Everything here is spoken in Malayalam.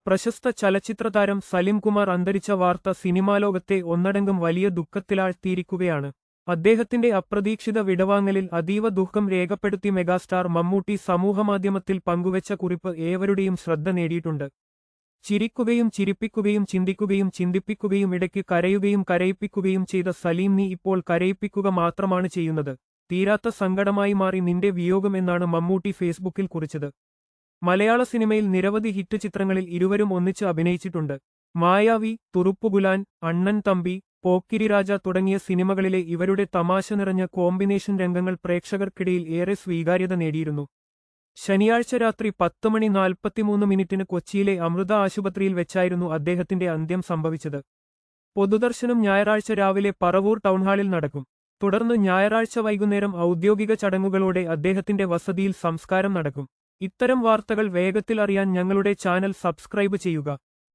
പ്രശസ്ത ചലച്ചിത്രതാരം സലിംകുമാർ അന്തരിച്ച വാർത്ത സിനിമാലോകത്തെ ഒന്നടങ്കം വലിയ ദുഃഖത്തിലാഴ്ത്തിയിരിക്കുകയാണ്. അദ്ദേഹത്തിന്റെ അപ്രതീക്ഷിത വിടവാങ്ങലിൽ അതീവ ദുഃഖം രേഖപ്പെടുത്തി മെഗാസ്റ്റാർ മമ്മൂട്ടി സമൂഹമാധ്യമത്തിൽ പങ്കുവച്ച കുറിപ്പ് ഏവരുടെയും ശ്രദ്ധ നേടിയിട്ടുണ്ട്. ചിരിക്കുകയും ചിരിപ്പിക്കുകയും ചിന്തിക്കുകയും ചിന്തിപ്പിക്കുകയും ഇടയ്ക്ക് കരയുകയും കരയിപ്പിക്കുകയും ചെയ്ത സലീം, നീ ഇപ്പോൾ കരയിപ്പിക്കുക മാത്രമാണ് ചെയ്യുന്നത്. തീരാത്ത സങ്കടമായി മാറി നിന്റെ വിയോഗം എന്നാണ് മമ്മൂട്ടി ഫേസ്ബുക്കിൽ കുറിച്ചത്. മലയാള സിനിമയിൽ നിരവധി ഹിറ്റ് ചിത്രങ്ങളിൽ ഇരുവരും ഒന്നിച്ച് അഭിനയിച്ചിട്ടുണ്ട്. മായാവി, തുറുപ്പുഗുലാൻ, അണ്ണൻ തമ്പി, പോക്കിരിരാജ തുടങ്ങിയ സിനിമകളിലെ ഇവരുടെ തമാശ നിറഞ്ഞ കോമ്പിനേഷൻ രംഗങ്ങൾ പ്രേക്ഷകർക്കിടയിൽ ഏറെ സ്വീകാര്യത നേടിയിരുന്നു. ശനിയാഴ്ച രാത്രി 10:43 കൊച്ചിയിലെ അമൃത ആശുപത്രിയിൽ വെച്ചായിരുന്നു അദ്ദേഹത്തിന്റെ അന്ത്യം സംഭവിച്ചത്. പൊതുദർശനം ഞായറാഴ്ച രാവിലെ പറവൂർ ടൗൺഹാളിൽ നടക്കും. തുടർന്ന് ഞായറാഴ്ച വൈകുന്നേരം ഔദ്യോഗിക ചടങ്ങുകളോടെ അദ്ദേഹത്തിന്റെ വസതിയിൽ സംസ്കാരം നടക്കും. ഇത്തരം വാർത്തകൾ വേഗത്തിൽ അറിയാൻ ഞങ്ങളുടെ ചാനൽ സബ്സ്ക്രൈബ് ചെയ്യുക.